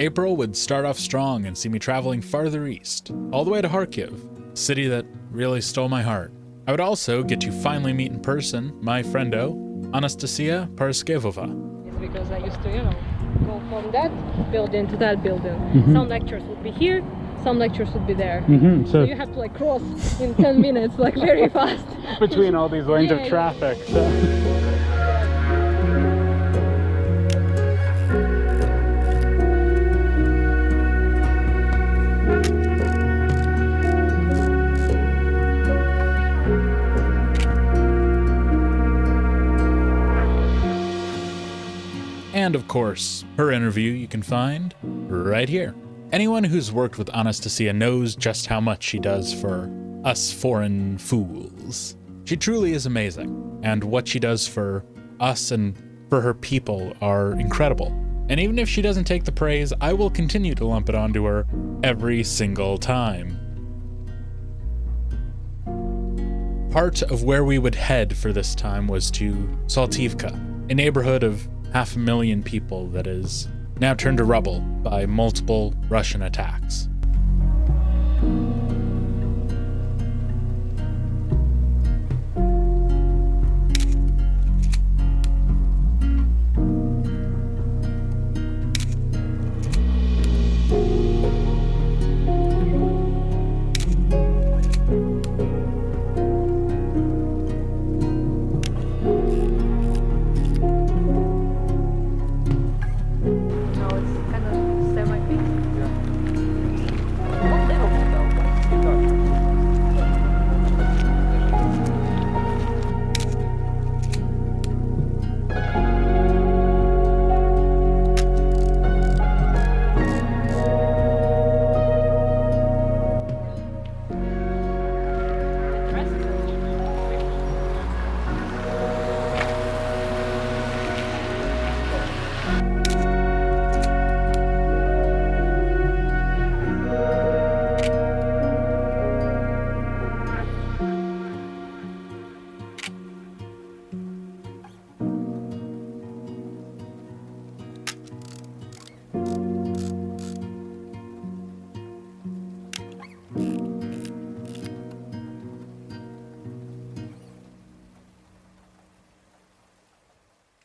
April would start off strong and see me traveling farther east, all the way to Kharkiv, a city that really stole my heart. I would also get to finally meet in person my friendo, Anastasia Parskevova. It's because I used to, go from that building to that building. Some lectures would be here, some lectures would be there. So you have to cross in 10 minutes, very fast. Between all these lanes of traffic. And of course, her interview you can find right here. Anyone who's worked with Anastasia knows just how much she does for us foreign fools. She truly is amazing, and what she does for us and for her people are incredible. And even if she doesn't take the praise, I will continue to lump it onto her every single time. Part of where we would head for this time was to Slavutych, a neighborhood of 500,000 people that is now turned to rubble by multiple Russian attacks.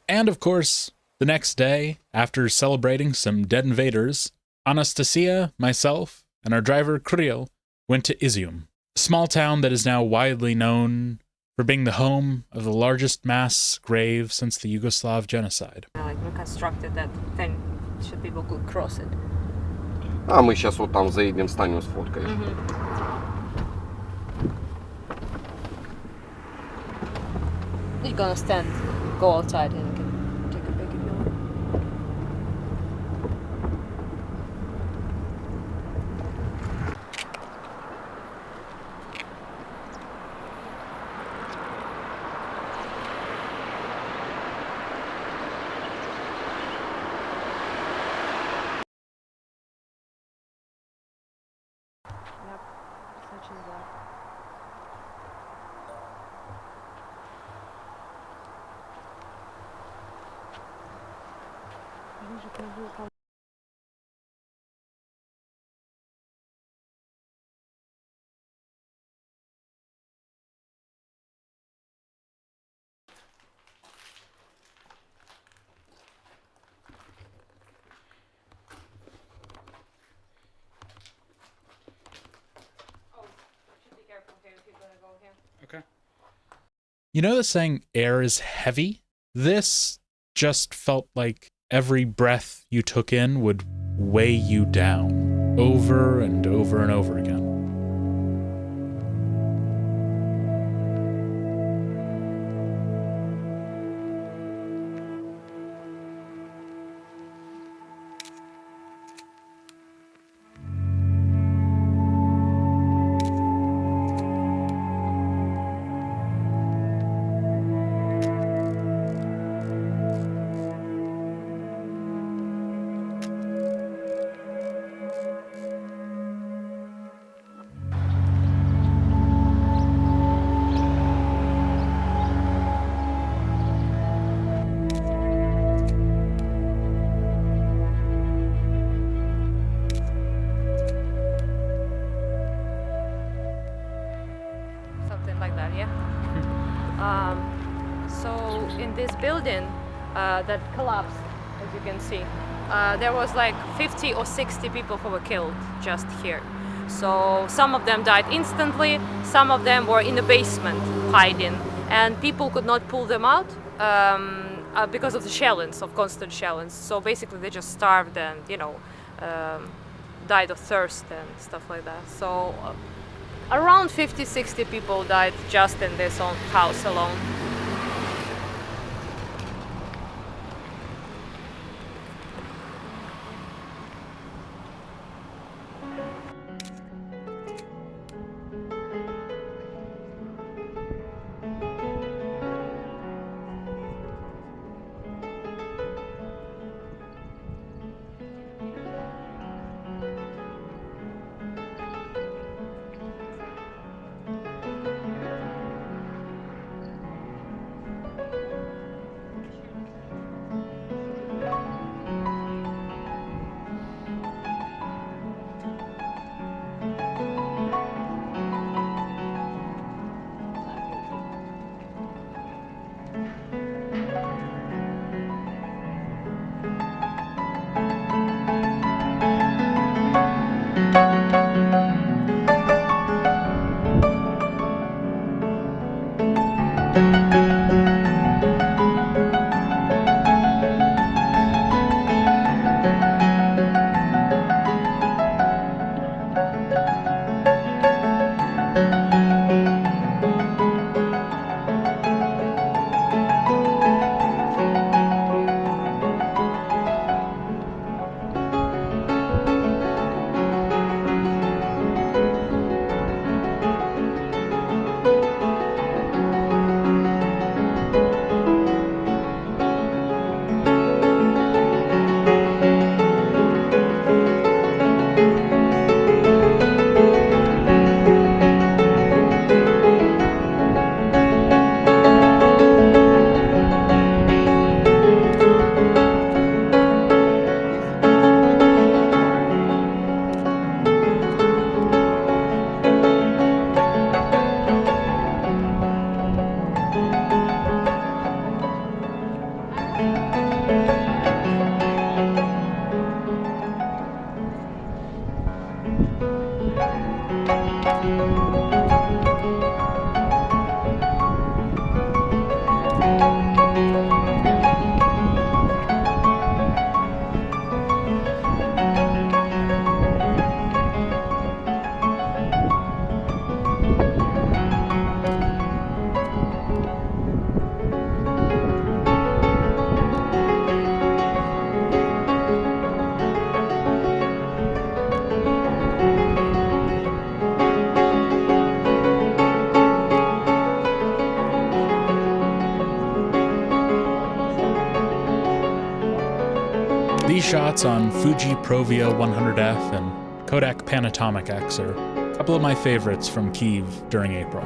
And of course, the next day, after celebrating some dead invaders, Anastasia, myself, and our driver Kirill went to Izyum, a small town that is now widely known for being the home of the largest mass grave since the Yugoslav genocide. Reconstructed that thing so people could cross it. А мы сейчас вот там заедем, встанем, сфоткаешь. You're gonna stand, go outside and you can take a pic if you want. Yep, such as that. Okay. You know the saying, air is heavy? This just felt like every breath you took in would weigh you down, over and over and over again. yeah. So in this building that collapsed, as you can see, there was like 50 or 60 people who were killed just here. So some of them died instantly, some of them were in the basement hiding, and people could not pull them out because of the shellings, of constant shellings. So basically they just starved and, died of thirst and stuff like that. So around 50-60 people died just in this own house alone. These shots on Fuji Provia 100F and Kodak Panatomic X are a couple of my favorites from Kyiv during April.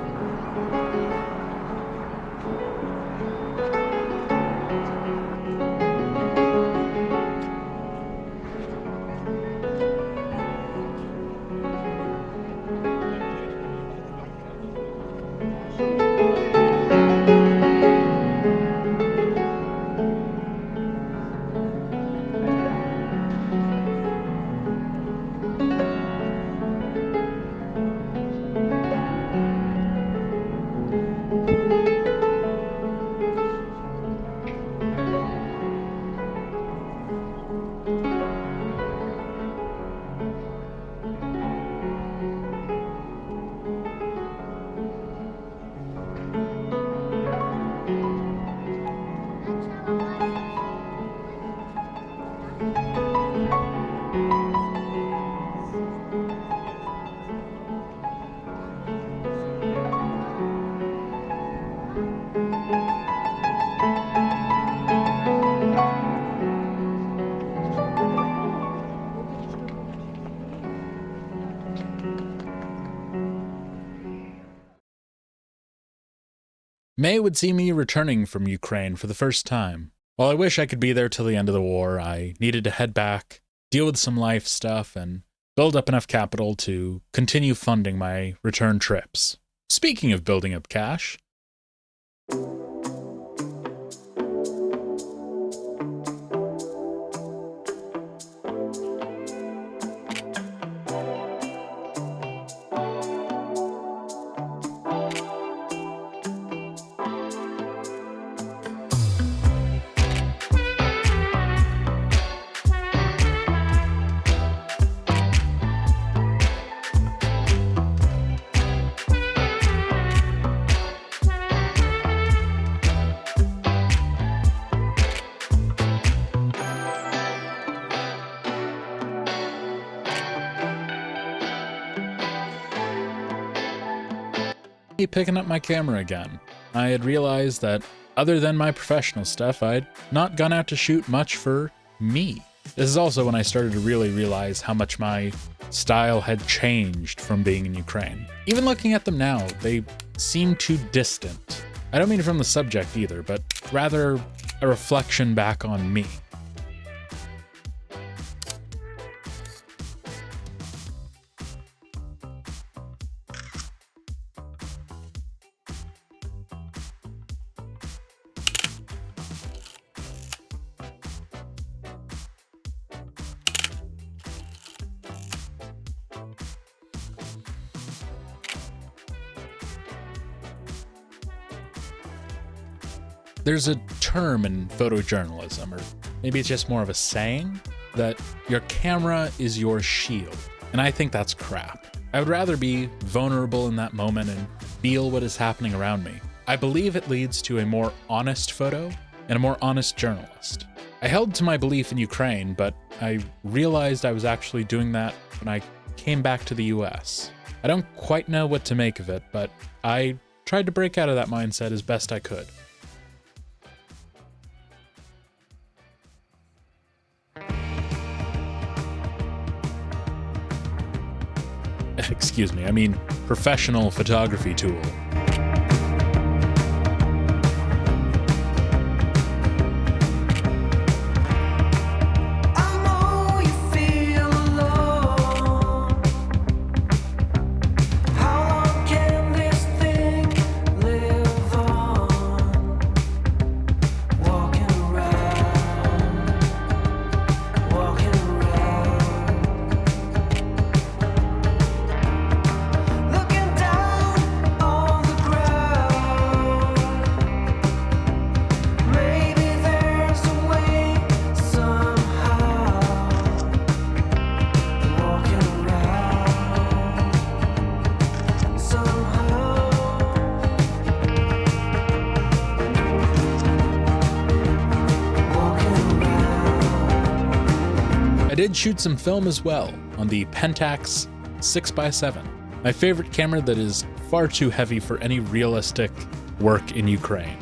May would see me returning from Ukraine for the first time. While I wish I could be there till the end of the war, I needed to head back, deal with some life stuff, and build up enough capital to continue funding my return trips. Speaking of building up cash, picking up my camera again. I had realized that other than my professional stuff, I'd not gone out to shoot much for me. This is also when I started to really realize how much my style had changed from being in Ukraine. Even looking at them now, they seem too distant. I don't mean from the subject either, but rather a reflection back on me. There's a term in photojournalism, or maybe it's just more of a saying, that your camera is your shield. And I think that's crap. I would rather be vulnerable in that moment and feel what is happening around me. I believe it leads to a more honest photo and a more honest journalist. I held to my belief in Ukraine, but I realized I was actually doing that when I came back to the US. I don't quite know what to make of it, but I tried to break out of that mindset as best I could. Excuse me, I mean professional photography tool. I did shoot some film as well on the Pentax 6x7, my favorite camera that is far too heavy for any realistic work in Ukraine.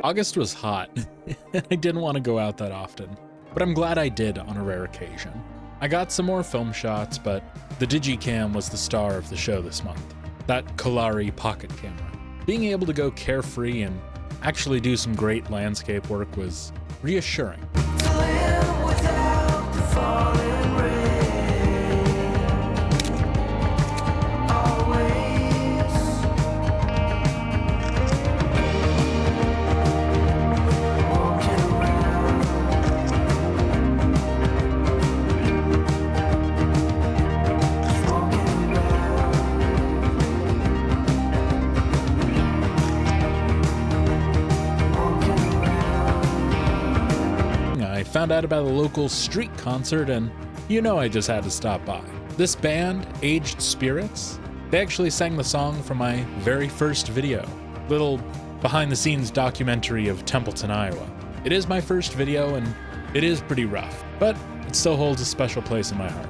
August was hot, and I didn't want to go out that often, but I'm glad I did on a rare occasion. I got some more film shots, but the Digicam was the star of the show this month, that Kalari pocket camera. Being able to go carefree and actually do some great landscape work was reassuring. I found out about a local street concert and I just had to stop by. This band, Aged Spirits, they actually sang the song from my very first video, little behind-the-scenes documentary of Templeton, Iowa. It is my first video and it is pretty rough, but it still holds a special place in my heart.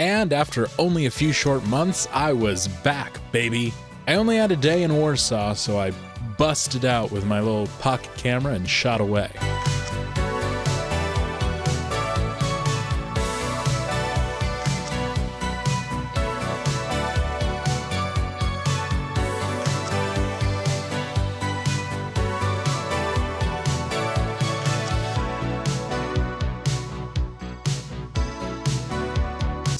And after only a few short months, I was back, baby. I only had a day in Warsaw, so I busted out with my little pocket camera and shot away.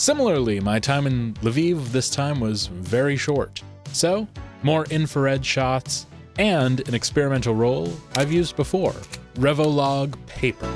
Similarly, my time in Lviv this time was very short. So, more infrared shots, and an experimental roll I've used before, Revolog paper.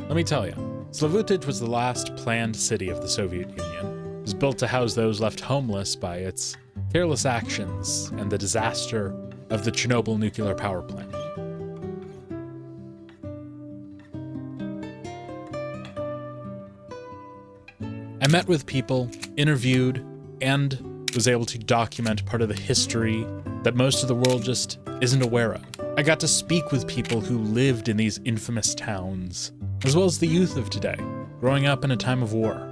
Let me tell you, Slavutych was the last planned city of the Soviet Union. It was built to house those left homeless by its careless actions and the disaster of the Chernobyl nuclear power plant. I met with people, interviewed, and was able to document part of the history that most of the world just isn't aware of. I got to speak with people who lived in these infamous towns, as well as the youth of today, growing up in a time of war.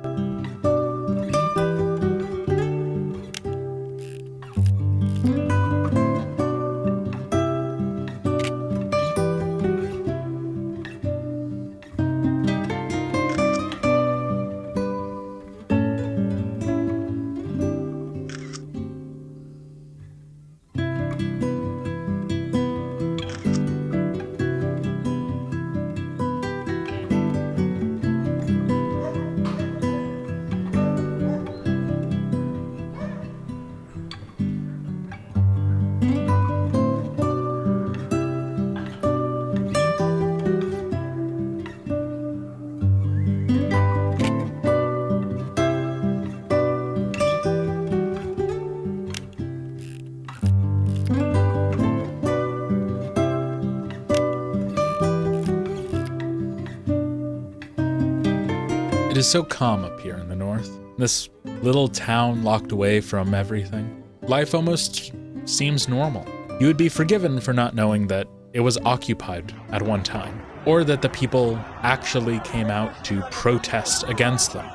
It is so calm up here in the north. This little town locked away from everything. Life almost seems normal. You would be forgiven for not knowing that it was occupied at one time, or that the people actually came out to protest against them.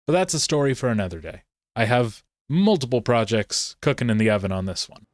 But that's a story for another day. I have multiple projects cooking in the oven on this one.